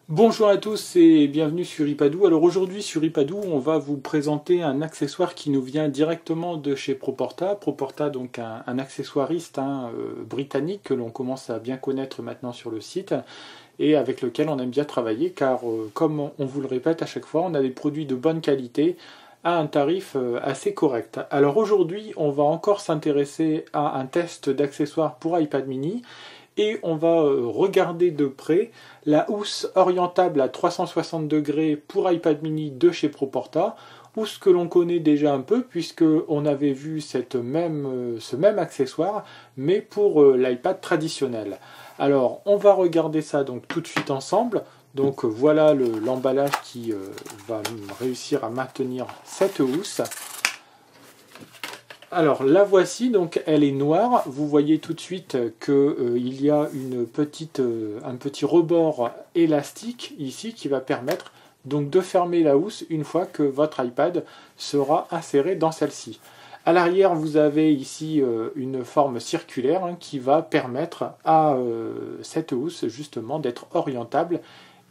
Bonjour à tous et bienvenue sur iPadoo. Alors aujourd'hui sur iPadoo, on va vous présenter un accessoire qui nous vient directement de chez Proporta. Proporta, donc un accessoiriste britannique que l'on commence à bien connaître maintenant sur le site et avec lequel on aime bien travailler car comme on vous le répète à chaque fois, on a des produits de bonne qualité à un tarif assez correct. Alors aujourd'hui, on va encore s'intéresser à un test d'accessoires pour iPad mini. Et on va regarder de près la housse orientable à 360 degrés pour iPad mini de chez Proporta, housse que l'on connaît déjà un peu puisqu'on avait vu ce même accessoire, mais pour l'iPad traditionnel. Alors on va regarder ça donc tout de suite ensemble. Donc voilà l'emballage qui va réussir à maintenir cette housse. Alors la voici, donc elle est noire. Vous voyez tout de suite qu'il y a un petit rebord élastique ici qui va permettre donc de fermer la housse une fois que votre iPad sera inséré dans celle-ci. À l'arrière, vous avez ici une forme circulaire qui va permettre à cette housse justement d'être orientable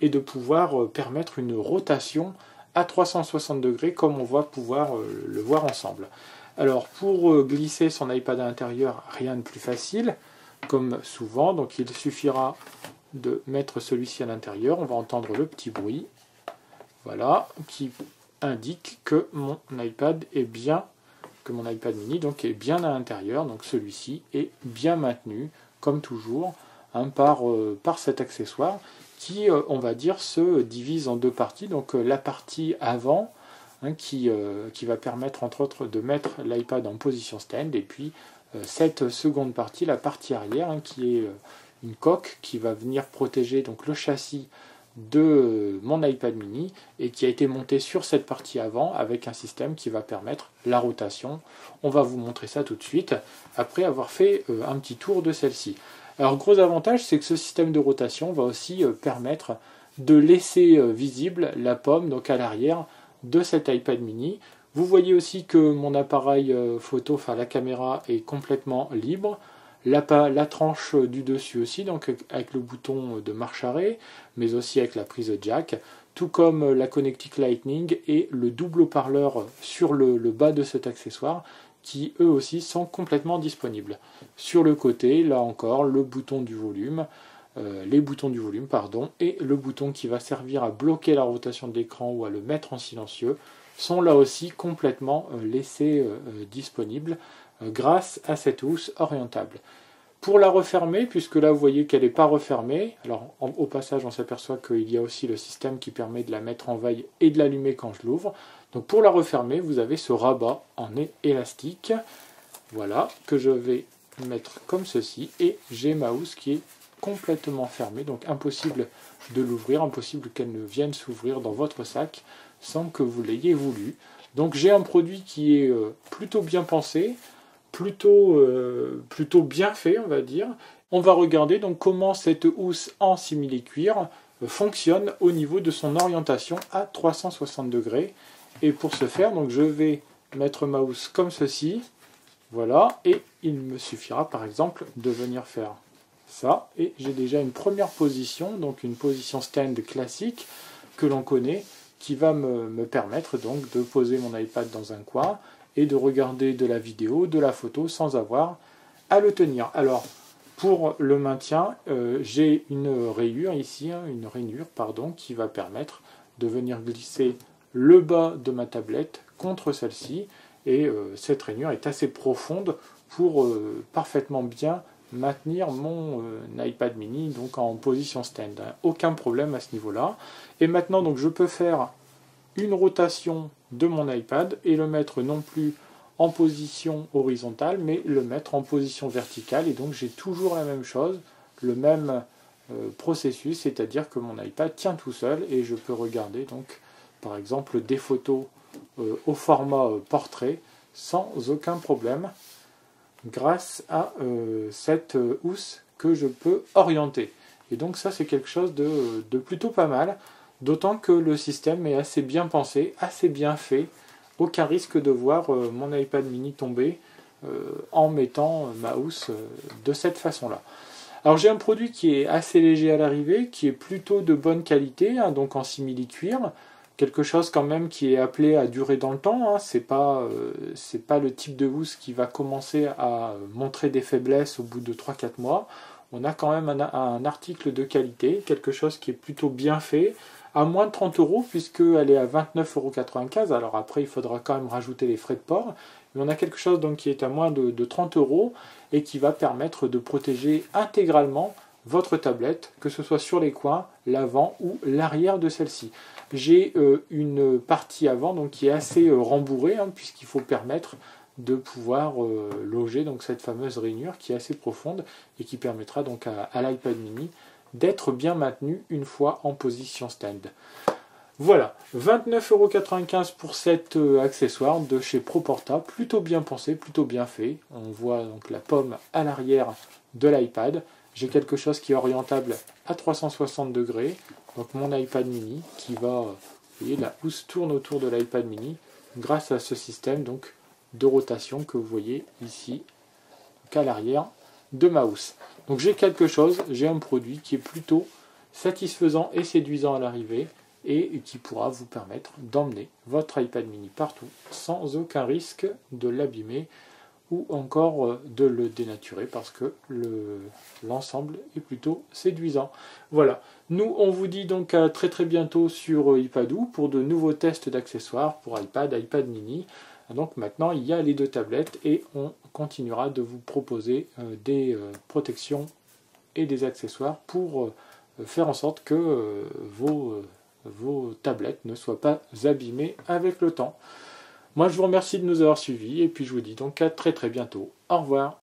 et de pouvoir permettre une rotation à 360 degrés comme on va pouvoir le voir ensemble. Alors pour glisser son iPad à l'intérieur, rien de plus facile, comme souvent, donc il suffira de mettre celui-ci à l'intérieur, on va entendre le petit bruit, voilà, qui indique que mon iPad mini donc est bien à l'intérieur, donc celui-ci est bien maintenu, comme toujours, par cet accessoire qui, on va dire, se divise en deux parties, donc la partie avant, qui va permettre entre autres de mettre l'iPad en position stand, et puis cette seconde partie, la partie arrière, qui est une coque qui va venir protéger donc le châssis de mon iPad mini et qui a été monté sur cette partie avant avec un système qui va permettre la rotation. On va vous montrer ça tout de suite après avoir fait un petit tour de celle-ci. Alors gros avantage, c'est que ce système de rotation va aussi permettre de laisser visible la pomme donc à l'arrière de cet iPad mini. Vous voyez aussi que mon appareil photo, enfin la caméra, est complètement libre. La tranche du dessus aussi, donc avec le bouton de marche arrêt, mais aussi avec la prise jack, tout comme la connectique Lightning et le double haut-parleur sur le bas de cet accessoire, qui eux aussi sont complètement disponibles. Sur le côté, là encore, le bouton du volume, les boutons du volume, pardon, et le bouton qui va servir à bloquer la rotation de l'écran ou à le mettre en silencieux, sont là aussi complètement laissés disponibles grâce à cette housse orientable. Pour la refermer, puisque là vous voyez qu'elle n'est pas refermée, alors au passage on s'aperçoit qu'il y a aussi le système qui permet de la mettre en veille et de l'allumer quand je l'ouvre. Donc pour la refermer, vous avez ce rabat en élastique, voilà, que je vais mettre comme ceci, et j'ai ma housse qui est complètement fermée, donc impossible de l'ouvrir, impossible qu'elle ne vienne s'ouvrir dans votre sac sans que vous l'ayez voulu. Donc j'ai un produit qui est plutôt bien pensé, plutôt bien fait, on va dire. On va regarder donc comment cette housse en simili-cuir fonctionne au niveau de son orientation à 360 degrés. Et pour ce faire, donc je vais mettre ma housse comme ceci, voilà, et il me suffira par exemple de venir faire ça, et j'ai déjà une première position, donc une position stand classique que l'on connaît, qui va me permettre donc de poser mon iPad dans un coin et de regarder de la vidéo, de la photo sans avoir à le tenir. Alors pour le maintien, j'ai une rayure ici, une rainure pardon, qui va permettre de venir glisser le bas de ma tablette contre celle-ci, et cette rainure est assez profonde pour parfaitement bien maintenir mon iPad mini donc en position stand. Aucun problème à ce niveau-là. Et maintenant donc je peux faire une rotation de mon iPad et le mettre non plus en position horizontale mais le mettre en position verticale, et donc j'ai toujours la même chose, le même processus, c'est-à-dire que mon iPad tient tout seul et je peux regarder donc par exemple des photos au format portrait sans aucun problème, grâce à cette housse que je peux orienter. Et donc ça c'est quelque chose de plutôt pas mal, d'autant que le système est assez bien pensé, assez bien fait, aucun risque de voir mon iPad mini tomber en mettant ma housse de cette façon-là. Alors j'ai un produit qui est assez léger à l'arrivée, qui est plutôt de bonne qualité, hein, donc en simili-cuir, quelque chose quand même qui est appelé à durer dans le temps, hein. C'est pas le type de housse qui va commencer à montrer des faiblesses au bout de 3-4 mois. On a quand même un article de qualité, quelque chose qui est plutôt bien fait, à moins de 30 euros, puisqu'elle est à 29,95 €. Alors après, il faudra quand même rajouter les frais de port. Mais on a quelque chose donc qui est à moins de 30 euros et qui va permettre de protéger intégralement votre tablette, que ce soit sur les coins, l'avant ou l'arrière de celle-ci. J'ai une partie avant donc, qui est assez rembourrée, hein, puisqu'il faut permettre de pouvoir loger donc, cette fameuse rainure qui est assez profonde et qui permettra donc à l'iPad mini d'être bien maintenu une fois en position stand. Voilà, 29,95 € pour cet accessoire de chez Proporta, plutôt bien pensé, plutôt bien fait. On voit donc la pomme à l'arrière de l'iPad. J'ai quelque chose qui est orientable à 360 degrés, donc mon iPad mini qui va, vous voyez, la housse tourne autour de l'iPad mini grâce à ce système donc de rotation que vous voyez ici, à l'arrière de ma housse. Donc j'ai quelque chose, j'ai un produit qui est plutôt satisfaisant et séduisant à l'arrivée et qui pourra vous permettre d'emmener votre iPad mini partout sans aucun risque de l'abîmer ou encore de le dénaturer parce que l'ensemble est plutôt séduisant. Voilà, nous on vous dit donc à très très bientôt sur iPadOu pour de nouveaux tests d'accessoires pour iPad, iPad mini. Donc maintenant il y a les deux tablettes et on continuera de vous proposer des protections et des accessoires pour faire en sorte que vos tablettes ne soient pas abîmées avec le temps. Moi je vous remercie de nous avoir suivis et puis je vous dis donc à très très bientôt. Au revoir.